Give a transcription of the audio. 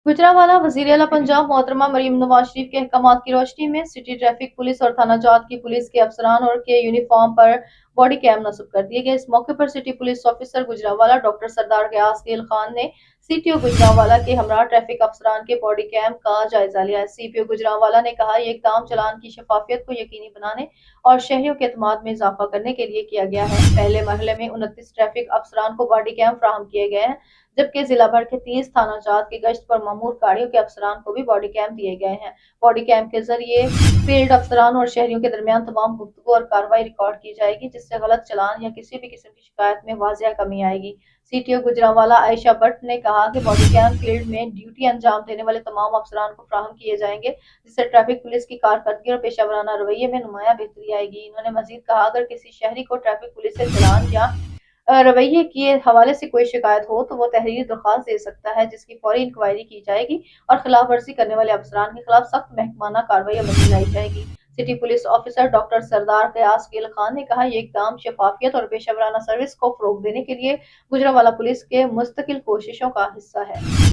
गुजरांवाला वज़ीर-ए-आला पंजाब मोहतरमा मरीम नवाज शरीफ के अहकामात की रोशनी में सिटी ट्रैफिक पुलिस और थाना जात की पुलिस के अफसरान और के यूनिफॉर्म पर बॉडी कैम नस्ब कर दिए गए। इस मौके पर city police officer Gujranwala doctor Sardar Ghayas Gill Khan ने सीटीओ गुजरांवाला के हमरा ट्रैफिक अफसरान के बॉडी कैम का जायजा लिया। सीपीओ गुजरांवाला ने कहा, ये इकदाम चालान की शफाफियत को यकीनी बनाने और शहरियों के एतमाद में इजाफा करने के लिए किया गया है। पहले मरहले में 29 ट्रैफिक अफसरान को बॉडी कैम फराहम किए गए हैं, जबकि जिला भर के 30 थाना जात की गश्त पर मामूर गाड़ियों के अफसरान को भी बॉडी कैम दिए गए हैं। बॉडी कैम के जरिए फील्ड अफसरान और शहरियों के दरमियान तमाम गुफ्तगू और कार्रवाई रिकॉर्ड की जाएगी, जिससे गलत चालान या किसी भी किस्म की शिकायत में वाजिया कमी आएगी। सीटीओ गुजरांवाला आयशा भट्ट ने कहा कि बॉडी कैम फील्ड में ड्यूटी अंजाम देने वाले तमाम अफसरान को फराहम किए जाएंगे, जिससे ट्रैफिक पुलिस की कारकर्दगी और पेशा वराना रवैये में नुमाया बेहतरी आएगी। इन्होंने मजीद कहा, अगर किसी शहरी को ट्रैफिक पुलिस से चालान या रवैये के हवाले से कोई शिकायत हो तो वो तहरीरी दरख्वास्त दे सकता है, जिसकी फौरी इंक्वायरी की जाएगी और खिलाफ वर्जी करने वाले अफसरान के खिलाफ सख्त महकमाना कार्रवाई अमल में लाई जाएगी। City police officer doctor Sardar Ghayas Gill Khan ने कहा, ये इकदाम शफाफियत और पेशा वराना सर्विस को फरोग देने के लिए गुजरांवाला पुलिस के मुस्तकिल कोशिशों का हिस्सा है।